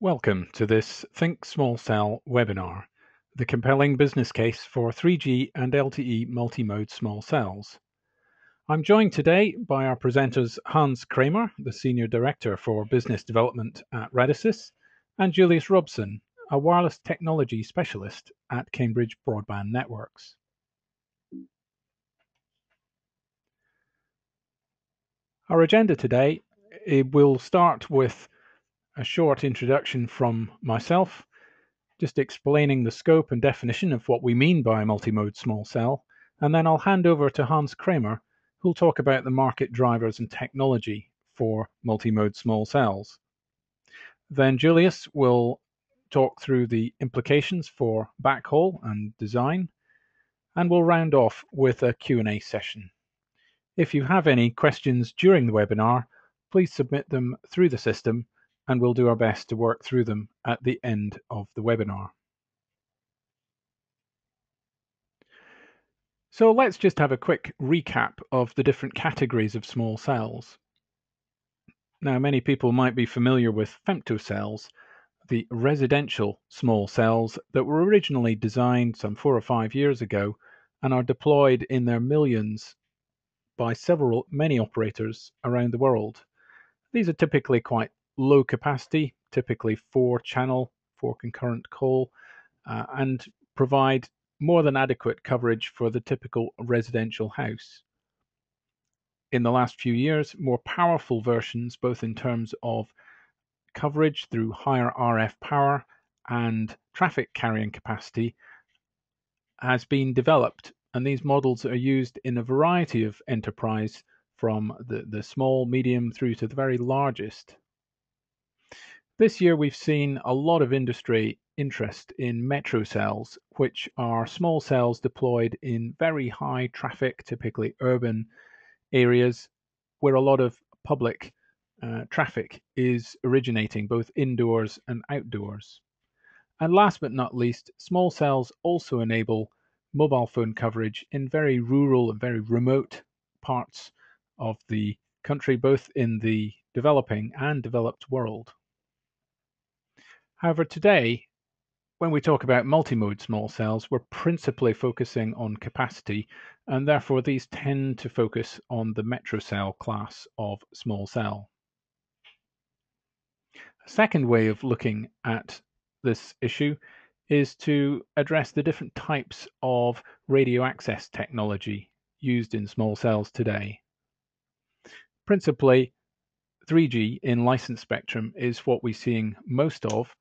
Welcome to this ThinkSmallCell webinar, the compelling business case for 3G and LTE multimode small cells. I'm joined today by our presenters Hans Kramer, the Senior Director for Business Development at Radisys, and Julius Robson, a wireless technology specialist at Cambridge Broadband Networks. Our agenda today will start with a short introduction from myself, just explaining the scope and definition of what we mean by multimode small cell, and then I'll hand over to Hans Kramer, who'll talk about the market drivers and technology for multimode small cells. Then Julius will talk through the implications for backhaul and design, and we'll round off with a Q&A session. If you have any questions during the webinar, please submit them through the system, and we'll do our best to work through them at the end of the webinar. So let's just have a quick recap of the different categories of small cells. Now, many people might be familiar with femtocells, the residential small cells that were originally designed some 4 or 5 years ago and are deployed in their millions by many operators around the world. These are typically quite low capacity, typically 4-channel, 4 concurrent call, and provide more than adequate coverage for the typical residential house. In the last few years, more powerful versions, both in terms of coverage through higher RF power and traffic carrying capacity, has been developed, and these models are used in a variety of enterprise from the small, medium through to the very largest. This year we've seen a lot of industry interest in metro cells, which are small cells deployed in very high traffic, typically urban areas where a lot of public traffic is originating both indoors and outdoors. And last but not least, small cells also enable mobile phone coverage in very rural and very remote parts of the country, both in the developing and developed world. However, today, when we talk about multimode small cells, we're principally focusing on capacity, and therefore these tend to focus on the metro cell class of small cell. A second way of looking at this issue is to address the different types of radio access technology used in small cells today. Principally, 3G in licensed spectrum is what we're seeing most of,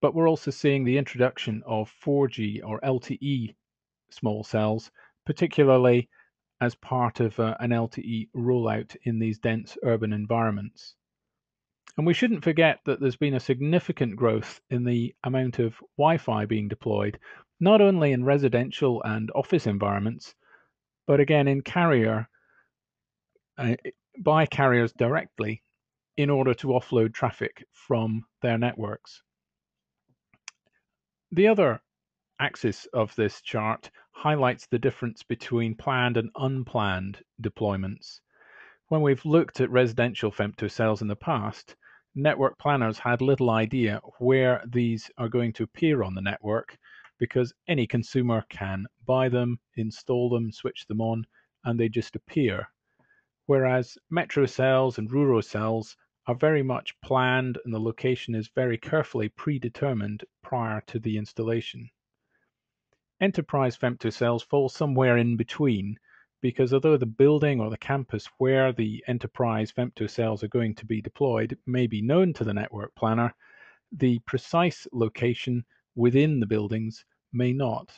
but we're also seeing the introduction of 4G or LTE small cells, particularly as part of an LTE rollout in these dense urban environments. And we shouldn't forget that there's been a significant growth in the amount of Wi-Fi being deployed, not only in residential and office environments, but again in by carriers directly in order to offload traffic from their networks. The other axis of this chart highlights the difference between planned and unplanned deployments. When we've looked at residential femtocells in the past, network planners had little idea where these are going to appear on the network, because any consumer can buy them, install them, switch them on, and they just appear. Whereas metro cells and rural cells are very much planned, and the location is very carefully predetermined prior to the installation. Enterprise femtocells fall somewhere in between, because although the building or the campus where the enterprise femtocells are going to be deployed may be known to the network planner, the precise location within the buildings may not.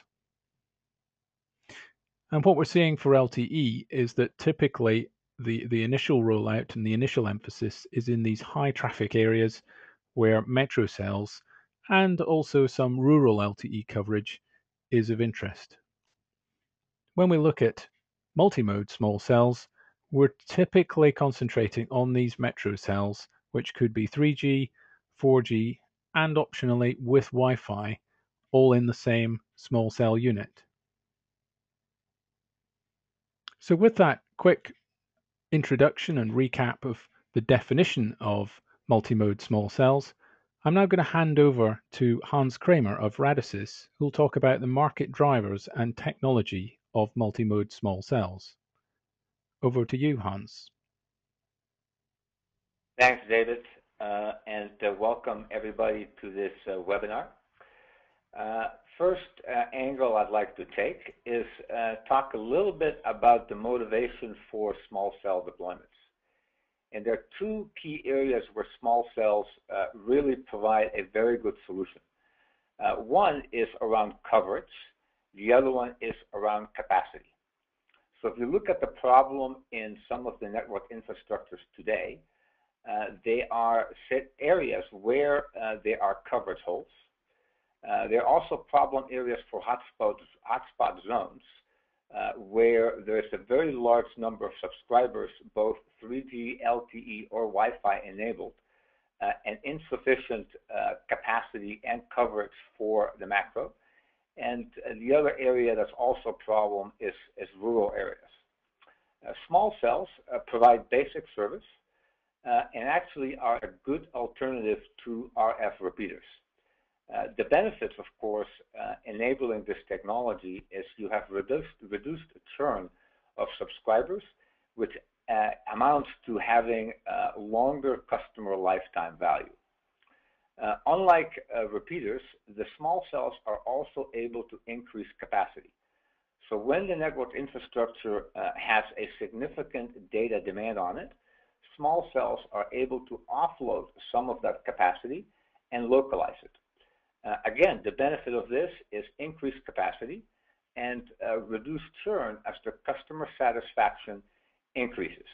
And what we're seeing for LTE is that typically the initial rollout and the initial emphasis is in these high traffic areas where metro cells and also some rural LTE coverage is of interest. When we look at multimode small cells, we're typically concentrating on these metro cells, which could be 3G, 4G, and optionally with Wi-Fi, all in the same small cell unit. So with that quick introduction and recap of the definition of multimode small cells, I'm now going to hand over to Hans Kramer of Radisys, who'll talk about the market drivers and technology of multimode small cells. Over to you, Hans. Thanks, David, and welcome everybody to this webinar. First angle I'd like to take is talk a little bit about the motivation for small cell deployments. And there are two key areas where small cells really provide a very good solution. One is around coverage. The other one is around capacity. So if you look at the problem in some of the network infrastructures today, they are set areas where there are coverage holes. There are also problem areas for hotspot zones, where there's a very large number of subscribers, both 3G, LTE, or Wi-Fi enabled, and insufficient capacity and coverage for the macro. And the other area that's also a problem is rural areas. Small cells provide basic service and actually are a good alternative to RF repeaters. The benefits, of course, enabling this technology is you have reduced churn of subscribers, which amounts to having longer customer lifetime value. Unlike repeaters, the small cells are also able to increase capacity. So when the network infrastructure has a significant data demand on it, small cells are able to offload some of that capacity and localize it. Again, the benefit of this is increased capacity and reduced churn as the customer satisfaction increases.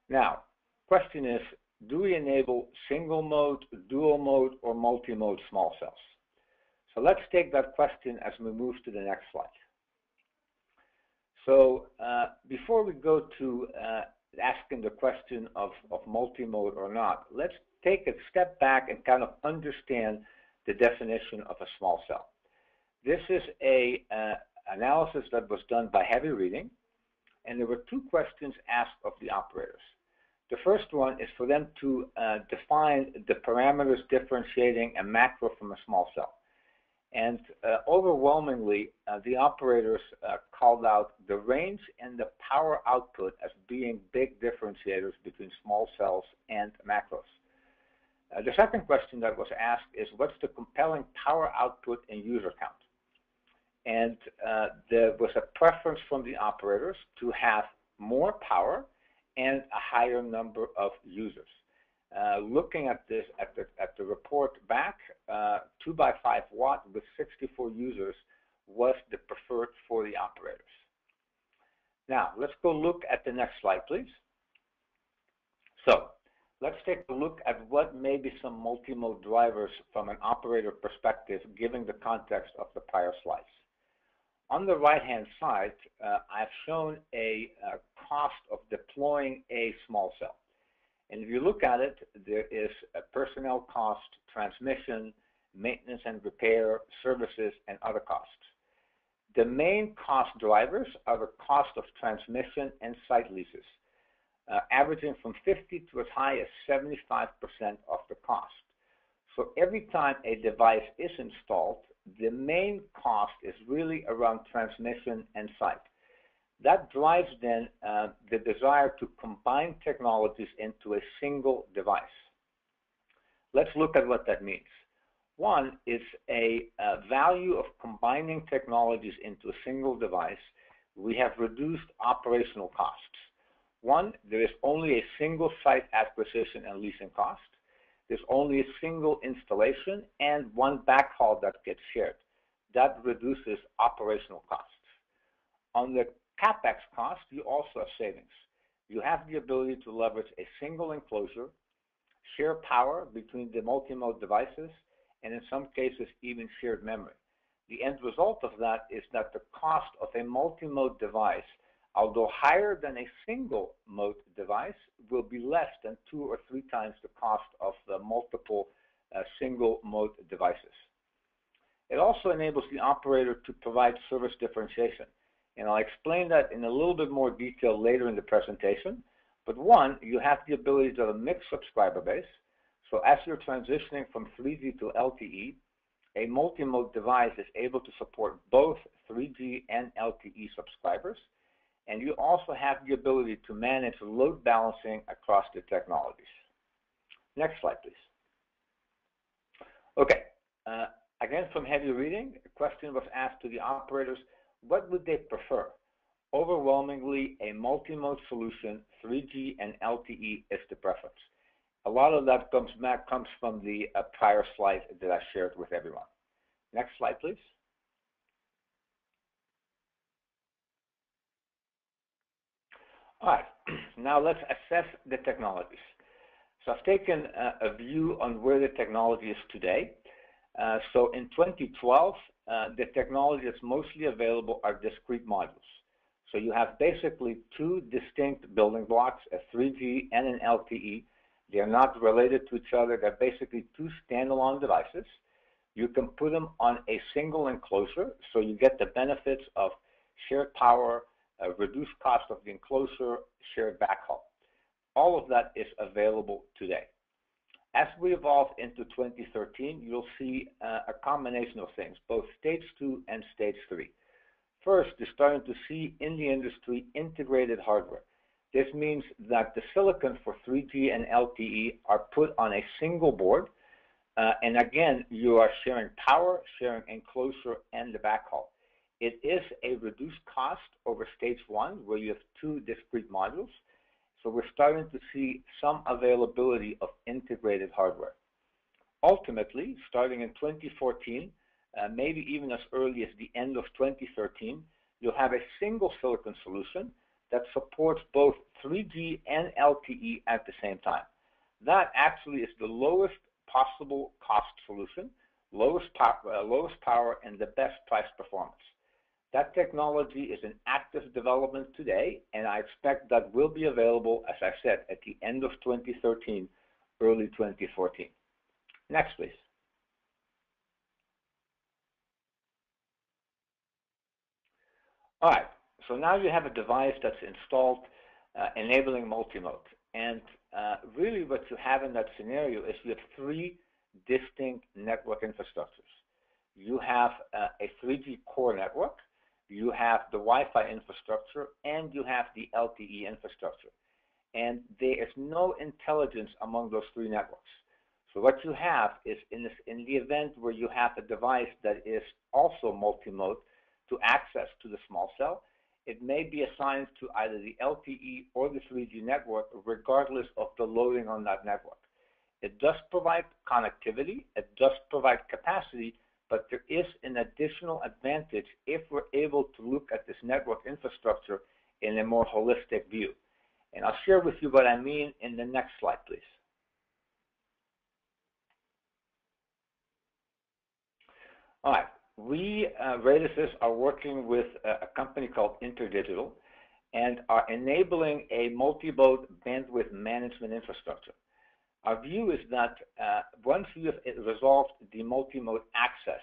Now, question is, do we enable single mode, dual mode, or multi-mode small cells? So let's take that question as we move to the next slide. So before we go to asking the question of multi-mode or not, let's take a step back and kind of understand the definition of a small cell. This is an analysis that was done by heavy reading, and there were two questions asked of the operators. The first one is for them to define the parameters differentiating a macro from a small cell. And overwhelmingly, the operators called out the range and the power output as being big differentiators between small cells and macros. The second question that was asked is, what's the compelling power output and user count? And there was a preference from the operators to have more power and a higher number of users. Looking at this, at the report back, 2 by 5 watt with 64 users was the preferred for the operators. Now, let's go look at the next slide, please. So, let's take a look at what may be some multi-mode drivers from an operator perspective, given the context of the prior slides. On the right-hand side, I've shown a cost of deploying a small cell. And if you look at it, there is a personnel cost, transmission, maintenance and repair, services, and other costs. The main cost drivers are the cost of transmission and site leases, averaging from 50 to as high as 75% of the cost. So every time a device is installed, the main cost is really around transmission and site. That drives then the desire to combine technologies into a single device. Let's look at what that means. One is a value of combining technologies into a single device. We have reduced operational costs. One, there is only a single site acquisition and leasing cost. There's only a single installation and one backhaul that gets shared. That reduces operational costs. On the CapEx cost, you also have savings. You have the ability to leverage a single enclosure, share power between the multi-mode devices, and in some cases, even shared memory. The end result of that is that the cost of a multi-mode device, although higher than a single mode device, will be less than 2 or 3 times the cost of the multiple single mode devices. It also enables the operator to provide service differentiation. And I'll explain that in a little bit more detail later in the presentation. But one, you have the ability to have a mixed subscriber base. So as you're transitioning from 3G to LTE, a multimode device is able to support both 3G and LTE subscribers, and you also have the ability to manage load balancing across the technologies. Next slide, please. Okay, again from heavy reading, a question was asked to the operators, what would they prefer? Overwhelmingly, a multimode solution, 3G and LTE is the preference. A lot of that comes from the prior slide that I shared with everyone. Next slide, please. All right, now let's assess the technologies. So I've taken a view on where the technology is today. So in 2012, the technology that's mostly available are discrete modules. So you have basically two distinct building blocks, a 3G and an LTE. They are not related to each other. They're basically two standalone devices. You can put them on a single enclosure, so you get the benefits of shared power, reduced cost of the enclosure, shared backhaul. All of that is available today. As we evolve into 2013, you'll see a combination of things, both stage 2 and stage 3. First, you're starting to see in the industry integrated hardware. This means that the silicon for 3G and LTE are put on a single board, and again, you are sharing power, sharing enclosure, and the backhaul. It is a reduced cost over stage 1, where you have two discrete modules. So we're starting to see some availability of integrated hardware. Ultimately, starting in 2014, maybe even as early as the end of 2013, you'll have a single silicon solution that supports both 3G and LTE at the same time. That actually is the lowest possible cost solution, lowest power, and the best price performance. That technology is in active development today, and I expect that will be available, as I said, at the end of 2013, early 2014. Next, please. All right, so now you have a device that's installed enabling multimode. And really what you have in that scenario is you have three distinct network infrastructures. You have a 3G core network, you have the Wi-Fi infrastructure, and you have the LTE infrastructure. And there is no intelligence among those three networks. So what you have is in the event where you have a device that is also multimode to access to the small cell, it may be assigned to either the LTE or the 3G network, regardless of the loading on that network. It does provide connectivity, it does provide capacity, but there is an additional advantage if we're able to look at this network infrastructure in a more holistic view. And I'll share with you what I mean in the next slide, please. All right, we, Radisys, are working with a company called InterDigital and are enabling a multi-mode bandwidth management infrastructure. Our view is that once you have resolved the multi-mode access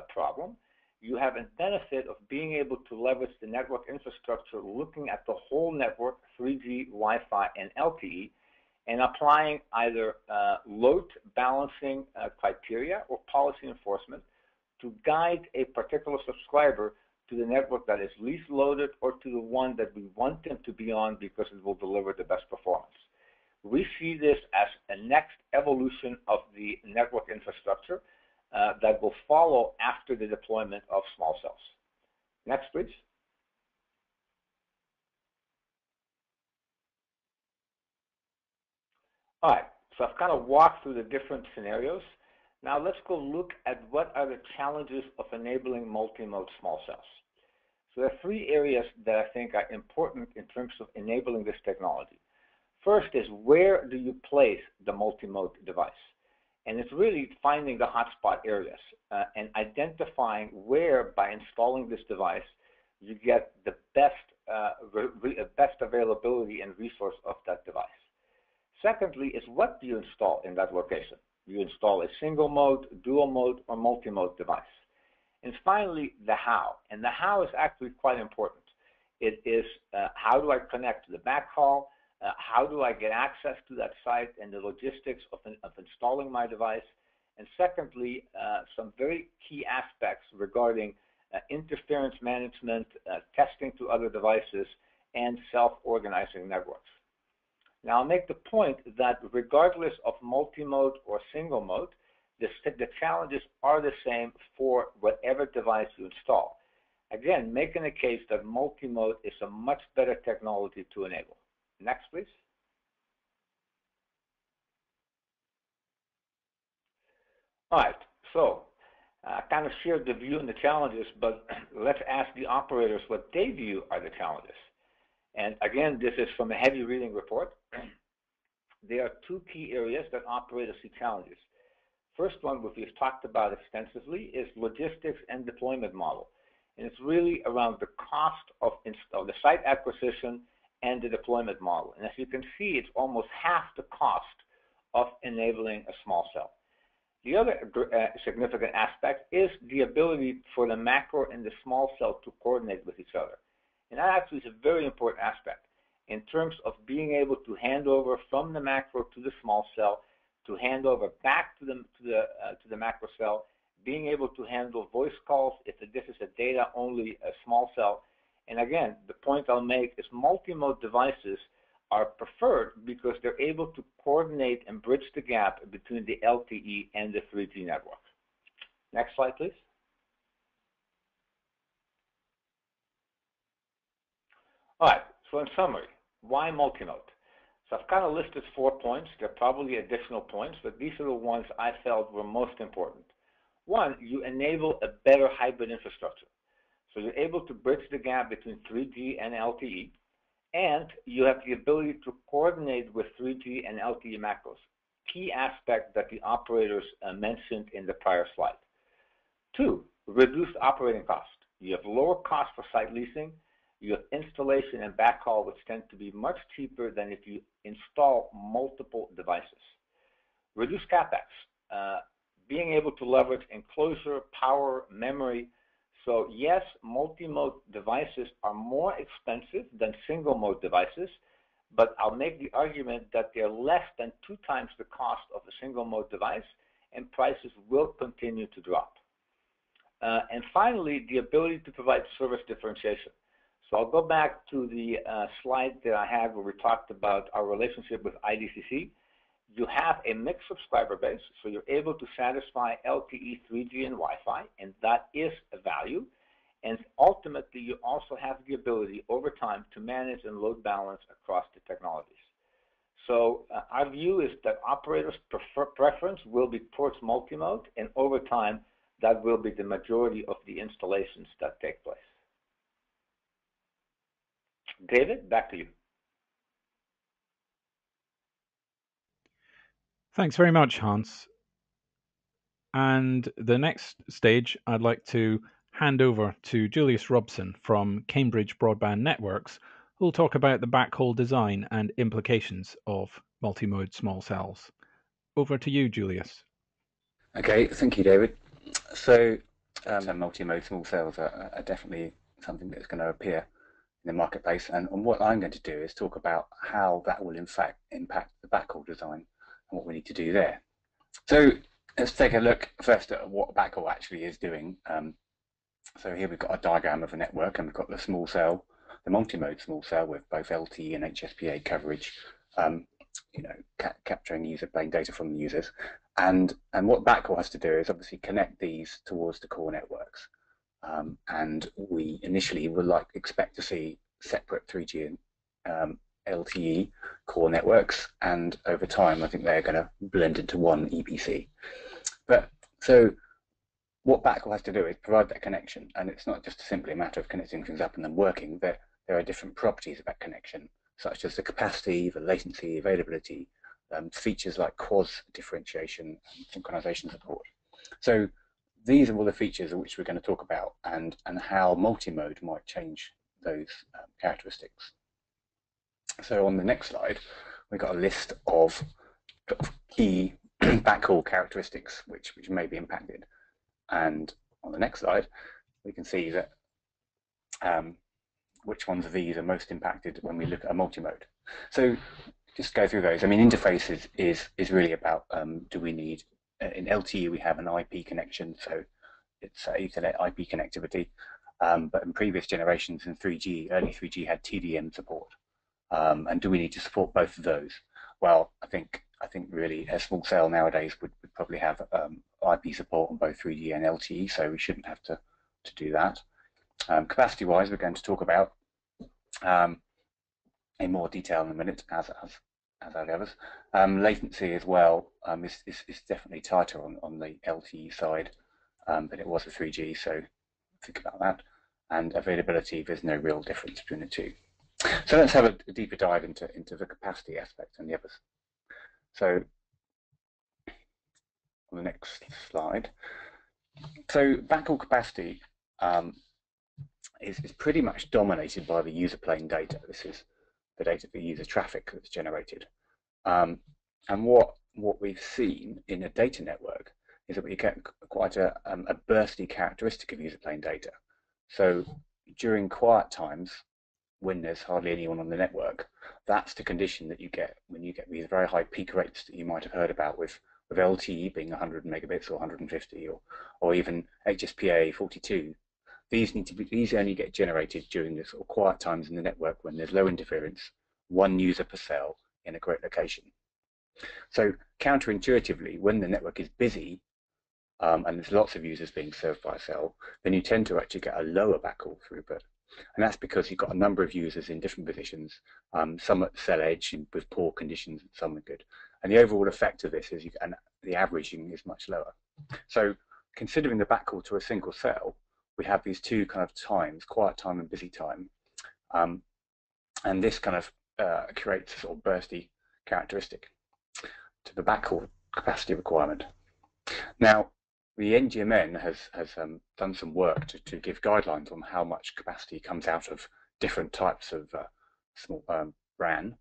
problem, you have a benefit of being able to leverage the network infrastructure, looking at the whole network, 3G, Wi-Fi, and LTE, and applying either load balancing criteria or policy enforcement to guide a particular subscriber to the network that is least loaded or to the one that we want them to be on because it will deliver the best performance. We see this as a next evolution of the network infrastructure that will follow after the deployment of small cells. Next, please. All right, so I've kind of walked through the different scenarios. Now let's go look at what are the challenges of enabling multi-mode small cells. So there are three areas that I think are important in terms of enabling this technology. First is, where do you place the multi-mode device? And it's really finding the hotspot areas and identifying where, by installing this device, you get the best availability and resource of that device. Secondly is, what do you install in that location? Do you install a single mode, dual mode, or multi-mode device? And finally, the how. And the how is actually quite important. It is how do I connect to the backhaul? How do I get access to that site and the logistics of installing my device? And secondly, some very key aspects regarding interference management, testing to other devices, and self-organizing networks. Now, I'll make the point that regardless of multi-mode or single mode, the challenges are the same for whatever device you install. Again, making a case that multi-mode is a much better technology to enable. Next, please. All right, so I kind of shared the view and the challenges, but let's ask the operators what they view are the challenges. And again, this is from a heavy reading report. There are two key areas that operators see challenges. First one, which we've talked about extensively, is logistics and deployment model. And it's really around the cost of the site acquisition and the deployment model. And as you can see, it's almost half the cost of enabling a small cell. The other significant aspect is the ability for the macro and the small cell to coordinate with each other. And that actually is a very important aspect in terms of being able to hand over from the macro to the small cell, to hand over back to the macro cell, being able to handle voice calls if this is a data-only small cell. And again, the point I'll make is multi-mode devices are preferred because they're able to coordinate and bridge the gap between the LTE and the 3G network. Next slide, please. All right, so in summary, why multi-mode? So I've kind of listed 4 points. There are probably additional points, but these are the ones I felt were most important. One, you enable a better hybrid infrastructure. So you're able to bridge the gap between 3G and LTE, and you have the ability to coordinate with 3G and LTE macros, key aspect that the operators mentioned in the prior slide. 2, reduced operating cost. You have lower cost for site leasing. You have installation and backhaul, which tend to be much cheaper than if you install multiple devices. Reduce CapEx, being able to leverage enclosure, power, memory. So yes, multi-mode devices are more expensive than single-mode devices, but I'll make the argument that they're less than 2 times the cost of a single-mode device, and prices will continue to drop. And finally, the ability to provide service differentiation. So I'll go back to the slide that I had where we talked about our relationship with IDCC. You have a mixed subscriber base, so you're able to satisfy LTE, 3G, and Wi-Fi, and that is a value. And ultimately, you also have the ability over time to manage and load balance across the technologies. So our view is that operators' preference will be towards multi-mode, and over time, that will be the majority of the installations that take place. David, back to you. Thanks very much, Hans. And the next stage, I'd like to hand over to Julius Robson from Cambridge Broadband Networks, who will talk about the backhaul design and implications of multimode small cells. Over to you, Julius. Okay, thank you, David. So multimode small cells are definitely something that's going to appear in the marketplace, and what I'm going to do is talk about how that will in fact impact the backhaul design and what we need to do there. So let's take a look first at what backhaul actually is doing. So here we've got a diagram of a network, and we've got the small cell, the multimode small cell with both LTE and HSPA coverage, capturing user plane data from the users. And what backhaul has to do is obviously connect these towards the core networks. And we initially would expect to see separate 3G and LTE core networks, and over time I think they're going to blend into one EPC. But so what backhaul has to do is provide that connection, and it's not just simply a matter of connecting things up and then working. There are different properties of that connection, such as the capacity, the latency, availability, features like QoS differentiation and synchronization support. So these are all the features which we're going to talk about, and how multi-mode might change those characteristics. So on the next slide, we've got a list of key backhaul characteristics which may be impacted. And on the next slide, we can see that which ones of these are most impacted when we look at a multi-mode. So just go through those. I mean, interfaces is really about do we need in LTE we have an IP connection, so it's Ethernet IP connectivity. But in previous generations in 3G, early 3G had TDM support. And do we need to support both of those? Well, I think really a small cell nowadays would probably have IP support on both 3G and LTE, so we shouldn't have to do that. Capacity-wise, we're going to talk about in more detail in a minute, as are the others. Latency as well is definitely tighter on the LTE side than it was with 3G, so think about that. And availability, there's no real difference between the two. So let's have a deeper dive into the capacity aspect and the others. So on the next slide. So backhaul capacity is pretty much dominated by the user plane data. This is the data for user traffic that's generated. And what we've seen in a data network is that we get quite a bursty characteristic of user plane data. So during quiet times, when there's hardly anyone on the network, that's the condition that you get when you get these very high peak rates that you might have heard about with LTE being 100 megabits or 150 or even HSPA 42. These only get generated during the sort of quiet times in the network when there's low interference, one user per cell in a great location. So counterintuitively, when the network is busy and there's lots of users being served by a cell, then you tend to actually get a lower backhaul throughput. And that's because you've got a number of users in different positions, some at cell edge with poor conditions and some are good. And the overall effect of this is the averaging is much lower. So considering the backhaul to a single cell, we have these two kind of times, quiet time and busy time. And this kind of creates a sort of bursty characteristic to the backhaul capacity requirement. Now, the NGMN has done some work to give guidelines on how much capacity comes out of different types of small RAN,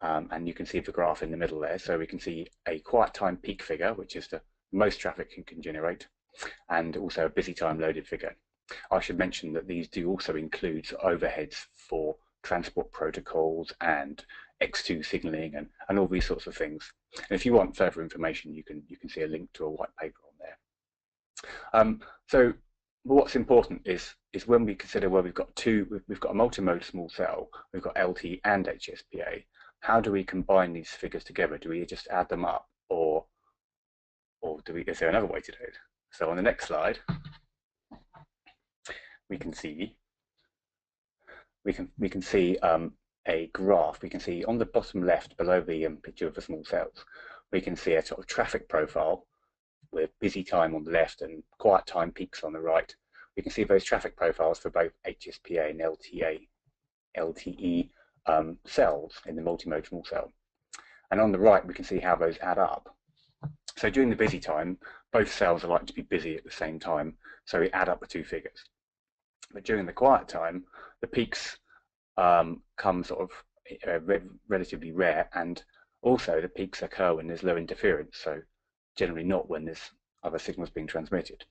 and you can see the graph in the middle there. So we can see a quiet time peak figure, which is the most traffic you can generate, and also a busy time loaded figure. I should mention that these do also include overheads for transport protocols and X2 signaling and all these sorts of things. And if you want further information, you can see a link to a white paper on there. So what's important is when we consider where we've got a multimode small cell, we've got LTE and HSPA. How do we combine these figures together? Do we just add them up, or is there another way to do it? So on the next slide, we can see a graph. We can see on the bottom left, below the picture of the small cells, we can see a sort of traffic profile with busy time on the left and quiet time peaks on the right. We can see those traffic profiles for both HSPA and LTE cells in the multimode small cell. And on the right, we can see how those add up. So during the busy time, both cells are likely to be busy at the same time, so we add up the two figures. But during the quiet time, the peaks come sort of relatively rare, and also the peaks occur when there's low interference, so generally not when there's other signals being transmitted.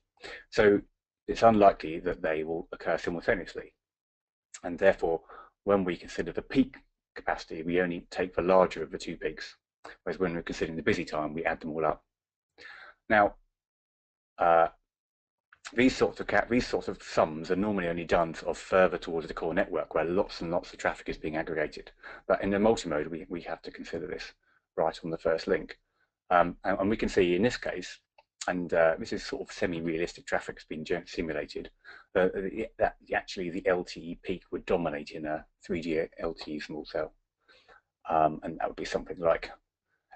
So it's unlikely that they will occur simultaneously. And therefore, when we consider the peak capacity, we only take the larger of the two peaks, whereas when we're considering the busy time, we add them all up. Now, these sorts of sums are normally only done sort of further towards the core network, where lots and lots of traffic is being aggregated. But in the multimode, we have to consider this right on the first link. And we can see in this case, and this is sort of semi-realistic traffic that's been simulated, that actually the LTE peak would dominate in a 3G LTE small cell. And that would be something like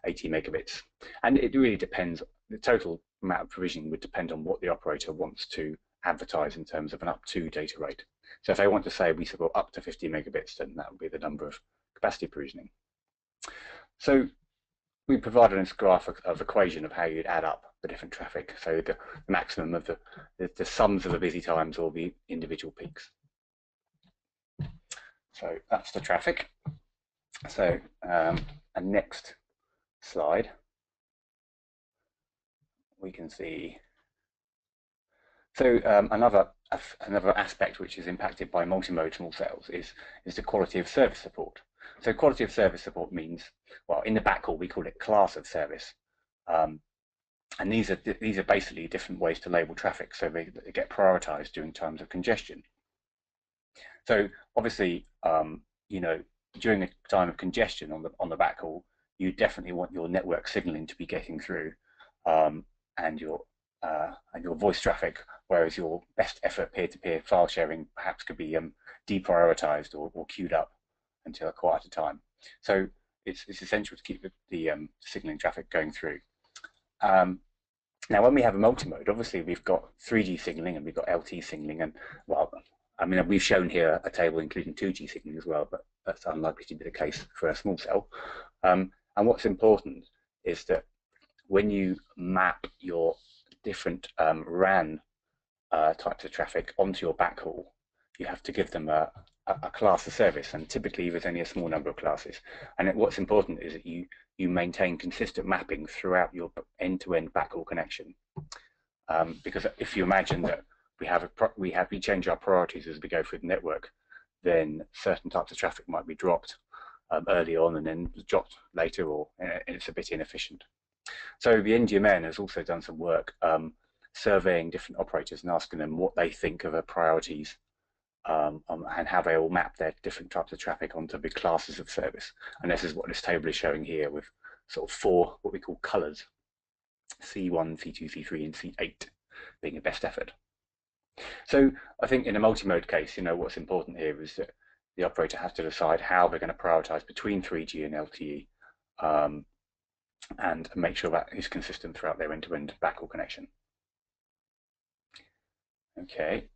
80 megabits. And it really depends, the total amount of provisioning would depend on what the operator wants to advertise in terms of an up to data rate. So if they want to say we support up to 50 megabits, then that would be the number of capacity provisioning. So we provided this graph of equation of how you'd add up the different traffic, so the maximum of the sums of the busy times or the individual peaks. So that's the traffic. So a next slide, we can see. So another aspect which is impacted by multimode small cells is the quality of service support. So quality of service support means, well, in the backhaul we call it class of service, and these are basically different ways to label traffic, so they get prioritized during times of congestion. So obviously, you know, during a time of congestion on the backhaul, you definitely want your network signaling to be getting through, and your voice traffic, whereas your best effort peer-to-peer file sharing perhaps could be deprioritized or queued up until a quieter time. So it's essential to keep the signaling traffic going through. Now, when we have a multimode, obviously we've got 3G signaling and we've got LTE signaling, and well, I mean, we've shown here a table including 2G signaling as well, but that's unlikely to be the case for a small cell. And what's important is that when you map your different RAN types of traffic onto your backhaul, you have to give them a class of service, and typically there's only a small number of classes. And what's important is that you maintain consistent mapping throughout your end-to-end backhaul connection, because if you imagine that we change our priorities as we go through the network, then certain types of traffic might be dropped early on and then dropped later, or it's a bit inefficient. So the NGMN has also done some work surveying different operators and asking them what they think of their priorities, and how they all map their different types of traffic onto big classes of service. And this is what this table is showing here, with sort of 4 what we call colors: C1, C2, C3, and C8 being a best effort. So I think in a multi-mode case, you know, what's important here is that the operator has to decide how they're going to prioritize between 3G and LTE, and make sure that is consistent throughout their end-to-end backhaul connection. Okay.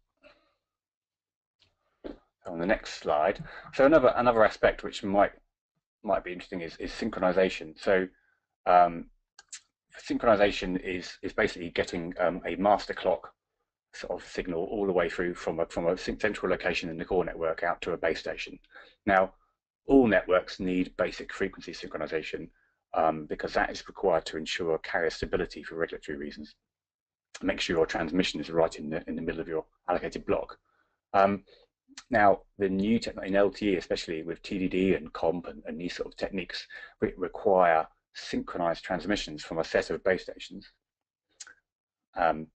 On the next slide, so another aspect which might be interesting is synchronization. So synchronization is basically getting a master clock sort of signal all the way through from a central location in the core network out to a base station. Now, all networks need basic frequency synchronization, because that is required to ensure carrier stability for regulatory reasons. Make sure your transmission is right in the middle of your allocated block. Now, the new technology in LTE, especially with TDD and comp and these sort of techniques, require synchronized transmissions from a set of base stations. Then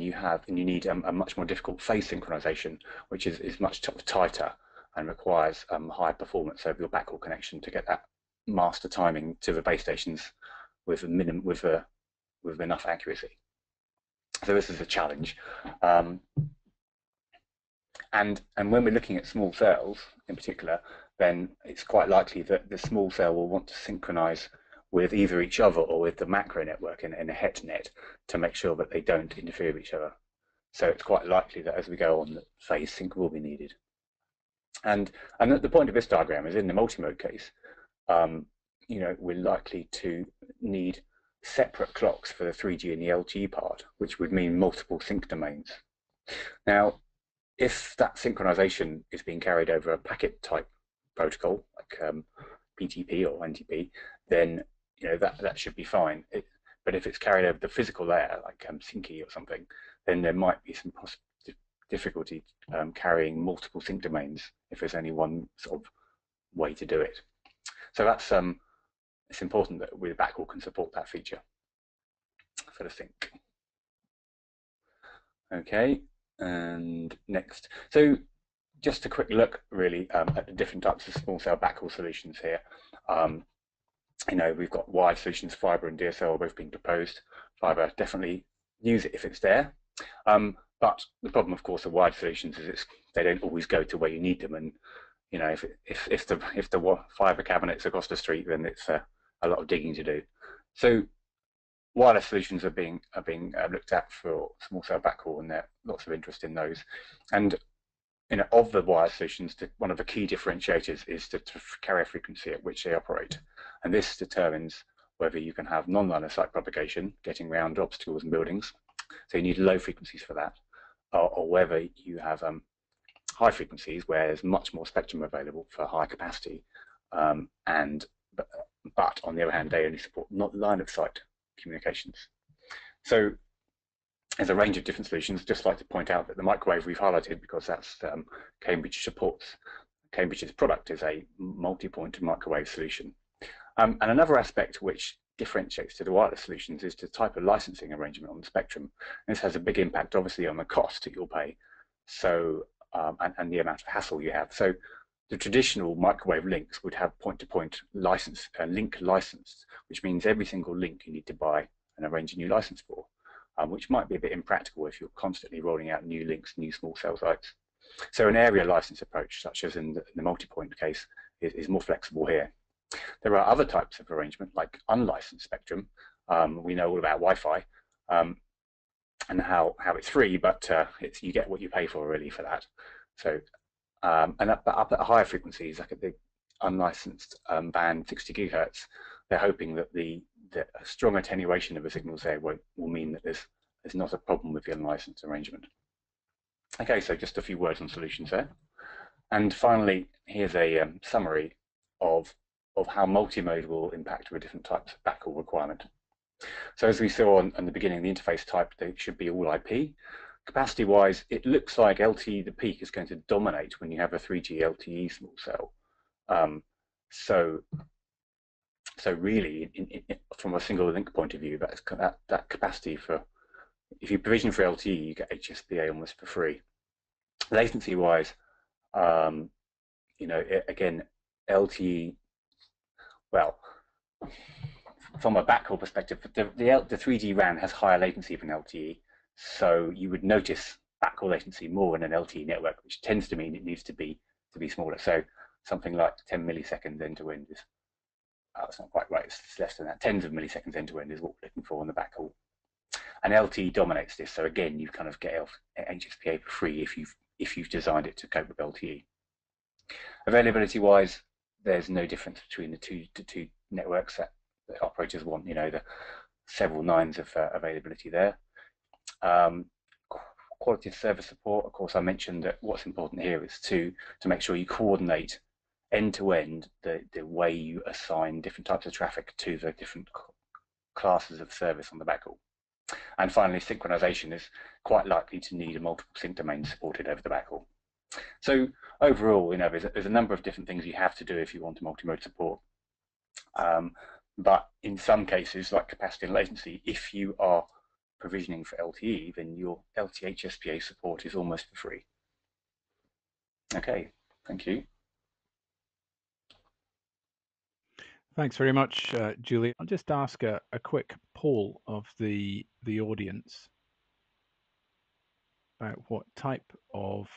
you need a much more difficult phase synchronization, which is much tighter and requires high performance over your backhaul connection to get that master timing to the base stations with enough accuracy. So this is a challenge. And when we're looking at small cells in particular, then it's quite likely that the small cell will want to synchronize with either each other or with the macro network in a het net to make sure that they don't interfere with each other. So it's quite likely that as we go on, that phase sync will be needed. And the point of this diagram is in the multimode case, you know, we're likely to need separate clocks for the 3G and the LTE part, which would mean multiple sync domains. Now, if that synchronization is being carried over a packet type protocol like PTP or NTP, then you know that should be fine. But if it's carried over the physical layer like SYNCI or something, then there might be some difficulty carrying multiple sync domains if there's only one sort of way to do it. So that's it's important that with Backhaul can support that feature for the sync. Okay. And next, so just a quick look really at the different types of small cell backhaul solutions here. You know, we've got wired solutions, fiber and DSL are both being proposed. Fiber, definitely use it if it's there. But the problem, of course, of wired solutions is they don't always go to where you need them. And you know, if the fiber cabinet's across the street, then it's a lot of digging to do. So wireless solutions are being looked at for small cell backhaul, and there's lots of interest in those. And you know, of the wireless solutions, one of the key differentiators is the carrier frequency at which they operate, and this determines whether you can have non-line of sight propagation, getting around obstacles and buildings. So you need low frequencies for that, or whether you have high frequencies where there's much more spectrum available for high capacity, but on the other hand, they only support not line of sight communications. So there's a range of different solutions. Just like to point out that the microwave we've highlighted because that's Cambridge supports Cambridge's product is a multi-point microwave solution. And another aspect which differentiates to the wireless solutions is the type of licensing arrangement on the spectrum. This has a big impact, obviously, on the cost that you'll pay, so and the amount of hassle you have. So the traditional microwave links would have point-to-point license, link licensed, which means every single link you need to buy and arrange a new license for, which might be a bit impractical if you're constantly rolling out new links, new small cell sites. So an area license approach, such as in the multi-point case, is more flexible here. There are other types of arrangement, like unlicensed spectrum. We know all about Wi-Fi and how it's free, but you get what you pay for really for that. So and up at higher frequencies, like at the unlicensed band 60 gigahertz, they're hoping that the strong attenuation of the signals there will mean that there's not a problem with the unlicensed arrangement. Okay, so just a few words on solutions there. And finally, here's a summary of how multimode will impact with different types of backhaul requirement. So as we saw in the beginning, the interface type, they should be all IP. Capacity-wise, it looks like LTE, the peak, is going to dominate when you have a 3G LTE small cell. So really, from a single link point of view, that capacity for, if you provision for LTE, you get HSPA almost for free. Latency-wise, again, LTE, well, from a backhaul perspective, the 3G RAN has higher latency than LTE, so you would notice backhaul latency more in an LTE network, which tends to mean it needs to be smaller. So something like 10 milliseconds end-to-end is, it's not quite right, it's less than that. Tens of milliseconds end-to-end is what we're looking for on the backhaul. And LTE dominates this, so again, you kind of get HSPA for free if you've designed it to cope with LTE. Availability-wise, there's no difference between the two networks that the operators want. The several nines of availability there. Quality of service support, of course, I mentioned that what's important here is to make sure you coordinate end-to-end the way you assign different types of traffic to the different classes of service on the backhaul. And finally, synchronization is quite likely to need a multiple sync domain supported over the backhaul. So overall, there's a number of different things you have to do if you want a multimode support. But in some cases, like capacity and latency, if you are provisioning for LTE, then your LTE HSPA support is almost for free. Okay, thank you. Thanks very much, Julius. I'll just ask a quick poll of the audience about what type of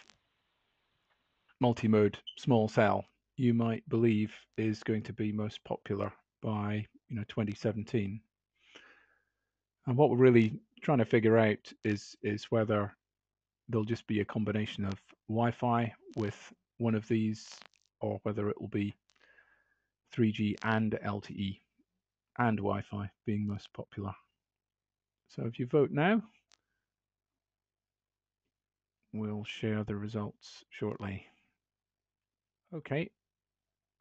multimode small cell you might believe is going to be most popular by 2017. And what we're really trying to figure out is whether there'll just be a combination of Wi-Fi with one of these, or whether it will be 3G and LTE and Wi-Fi being most popular. So if you vote now, we'll share the results shortly. Okay,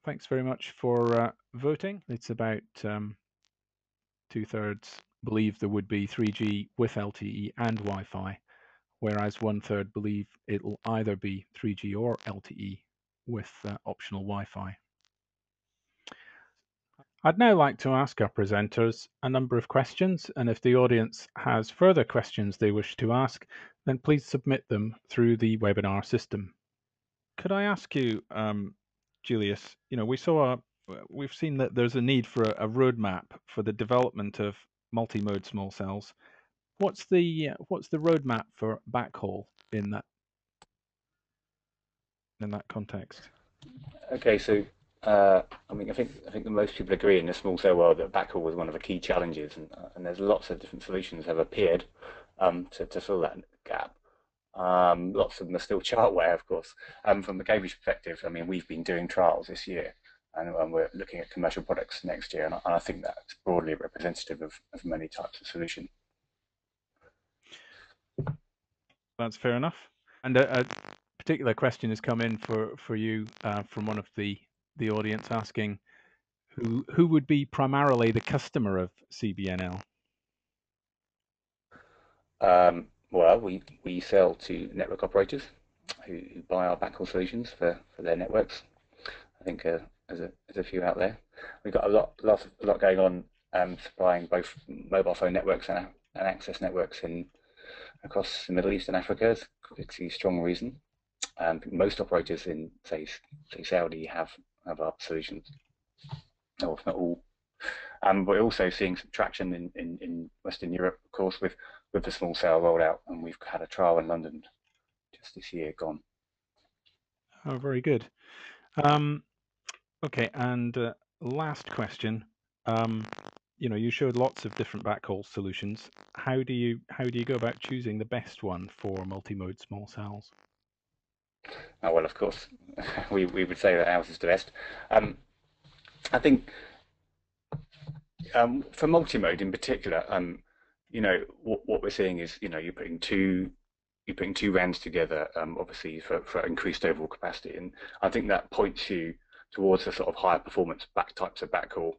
thanks very much for voting. It's about 2/3 believe there would be 3G with LTE and Wi-Fi, whereas 1/3 believe it will either be 3G or LTE with optional Wi-Fi. I'd now like to ask our presenters a number of questions, and if the audience has further questions they wish to ask, then please submit them through the webinar system. Could I ask you, Julius, we've seen that there's a need for a roadmap for the development of multimode small cells. What's the roadmap for backhaul in that context? Okay, so I think that most people agree in the small cell world that backhaul was one of the key challenges, and there's lots of different solutions have appeared to fill that gap. Lots of them are still chartware, of course. From the Cambridge perspective, we've been doing trials this year, and we're looking at commercial products next year, and I think that's broadly representative of many types of solution. That's fair enough. And a particular question has come in for you from one of the audience asking, who would be primarily the customer of CBNL? Well, we sell to network operators who buy our backhaul solutions for their networks. think there's a few out there. We've got a lot going on, supplying both mobile phone networks and access networks across the Middle East and Africa. It's a particularly strong reason. Most operators in say Saudi have our solutions, or if not all. We're also seeing some traction in Western Europe, of course, with the small cell rollout, and we've had a trial in London just this year gone. Oh, very good. Okay, and last question. You showed lots of different backhaul solutions. How do you go about choosing the best one for multimode small cells? Oh, well, of course, we would say that ours is the best. I think for multimode in particular, what we're seeing is, you're putting two RANs together, obviously for increased overall capacity, and I think that points you towards the sort of higher performance types of backhaul,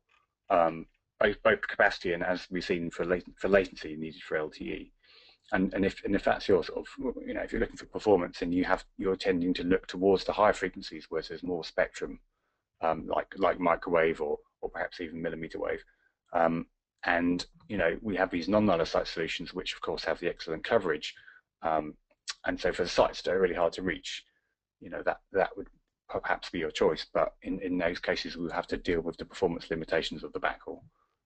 both capacity and, as we've seen, for latency needed for LTE. And if that's your sort of, if you're looking for performance, and you're tending to look towards the higher frequencies where there's more spectrum, like microwave or perhaps even millimeter wave. And we have these non-null site solutions, which of course have the excellent coverage. And so for the sites that are really hard to reach, that would perhaps be your choice. But in those cases, we'll have to deal with the performance limitations of the backhaul.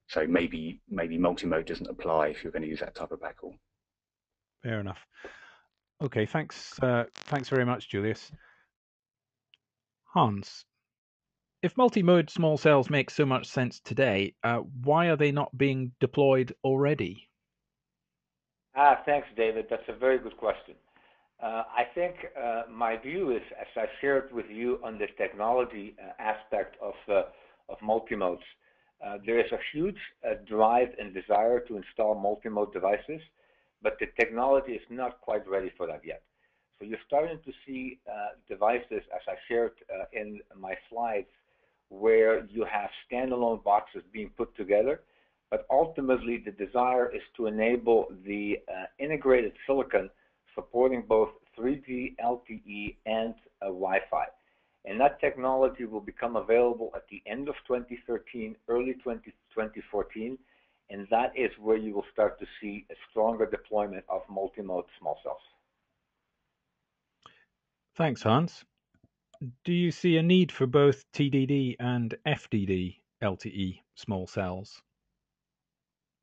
So maybe multimode doesn't apply if you're going to use that type of backhaul. Fair enough. Okay, thanks very much, Julius. Hans, if multimode small cells make so much sense today, why are they not being deployed already? Thanks, David. That's a very good question. I think my view is, as I shared with you on the technology aspect of multimodes, there is a huge drive and desire to install multimode devices, but the technology is not quite ready for that yet. So you're starting to see devices, as I shared in my slides, where you have standalone boxes being put together, but ultimately the desire is to enable the integrated silicon supporting both 3G, LTE, and Wi-Fi. And that technology will become available at the end of 2013, early 2014, and that is where you will start to see a stronger deployment of multimode small cells. Thanks, Hans. Do you see a need for both TDD and FDD LTE small cells?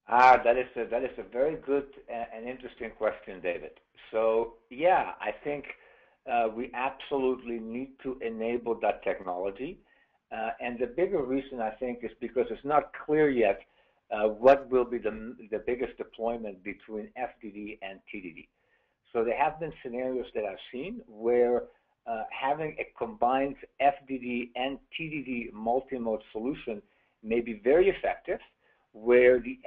That is a very good and interesting question, David. So yeah, I think we absolutely need to enable that technology. And the bigger reason, I think, is because it's not clear yet what will be the biggest deployment between FDD and TDD. So there have been scenarios that I've seen where having a combined FDD and TDD multimode solution may be very effective, where the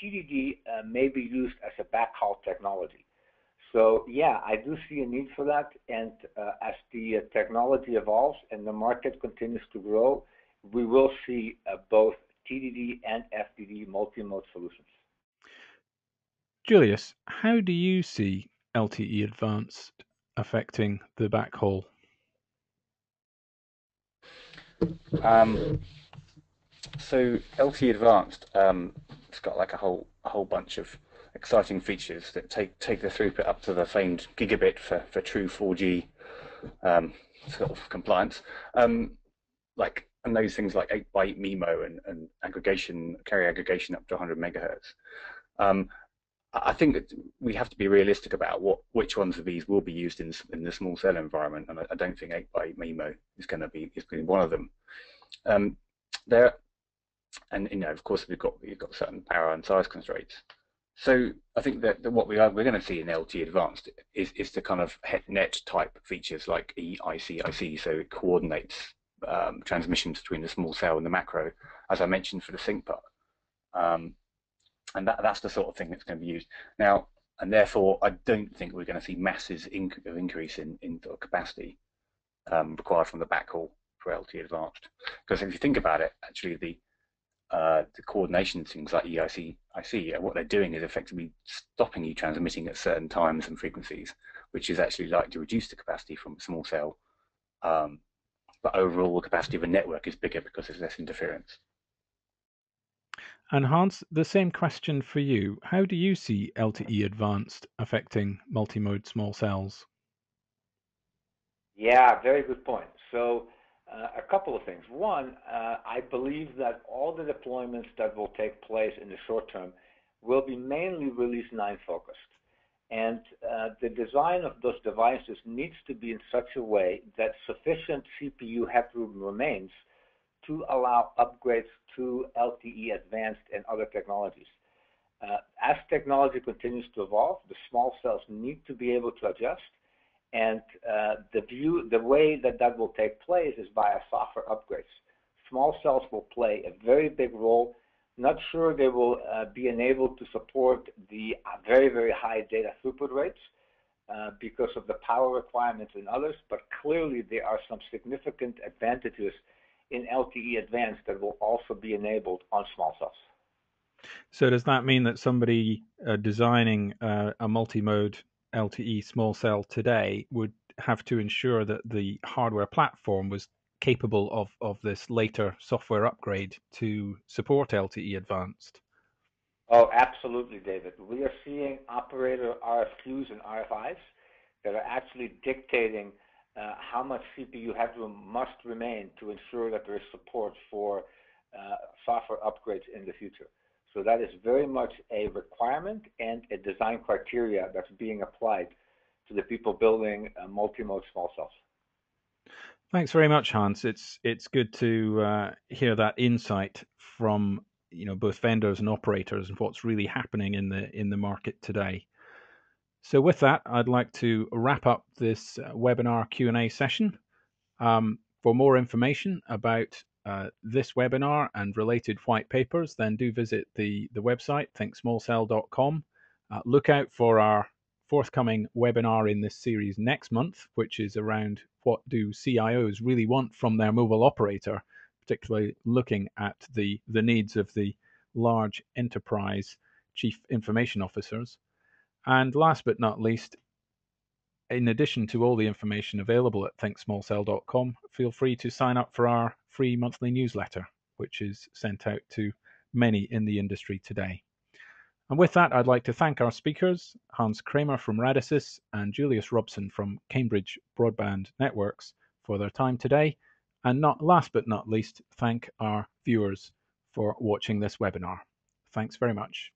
TDD may be used as a backhaul technology. So yeah, I do see a need for that, and as the technology evolves and the market continues to grow, we will see both TDD and FDD multimode solutions. Julius, how do you see LTE Advanced affecting the backhaul? So LTE Advanced, it's got like a whole bunch of exciting features that take the throughput up to the famed gigabit for true 4G sort of compliance. And those things like 8x8 MIMO and aggregation, carrier aggregation up to 100 megahertz. I think that we have to be realistic about which ones of these will be used in the small cell environment, and I don't think 8x8 MIMO is going to be one of them. And of course we've got certain power and size constraints. So I think that what we're going to see in LTE Advanced is the kind of net type features like EIC, so it coordinates transmissions between the small cell and the macro, as I mentioned for the sync part. And that's the sort of thing that's going to be used now, and therefore I don't think we're going to see massive increase in sort of capacity required from the backhaul for LTE Advanced. Because if you think about it, actually the coordination things like EIC, what they're doing is effectively stopping you transmitting at certain times and frequencies, which is actually likely to reduce the capacity from a small cell but overall the capacity of a network is bigger because there's less interference. And Hans, the same question for you. How do you see LTE Advanced affecting multimode small cells? Yeah, very good point. So, a couple of things. One, I believe that all the deployments that will take place in the short term will be mainly Release 9 focused. And the design of those devices needs to be in such a way that sufficient CPU headroom remains to allow upgrades to LTE Advanced and other technologies. As technology continues to evolve, the small cells need to be able to adjust, and the way that that will take place is via software upgrades. Small cells will play a very big role. Not sure they will be enabled to support the very, very high data throughput rates because of the power requirements and others, but clearly there are some significant advantages in LTE Advanced that will also be enabled on small cells. So does that mean that somebody designing a multi-mode LTE small cell today would have to ensure that the hardware platform was capable of this later software upgrade to support LTE Advanced? Oh, absolutely, David. We are seeing operator RFQs and RFIs that are actually dictating how much CPU headroom must remain to ensure that there is support for software upgrades in the future. So that is very much a requirement and a design criteria that's being applied to the people building multi-mode small cells. Thanks very much, Hans. It's good to hear that insight from both vendors and operators and what's really happening in the market today. So with that, I'd like to wrap up this webinar Q&A session. For more information about this webinar and related white papers, then do visit the website, ThinkSmallCell.com. Look out for our forthcoming webinar in this series next month, which is around what do CIOs really want from their mobile operator, particularly looking at the needs of the large enterprise chief information officers. And last but not least, in addition to all the information available at ThinkSmallCell.com, feel free to sign up for our free monthly newsletter, which is sent out to many in the industry today. And with that, I'd like to thank our speakers, Hans Kramer from Radisys and Julius Robson from Cambridge Broadband Networks, for their time today. And last but not least, thank our viewers for watching this webinar. Thanks very much.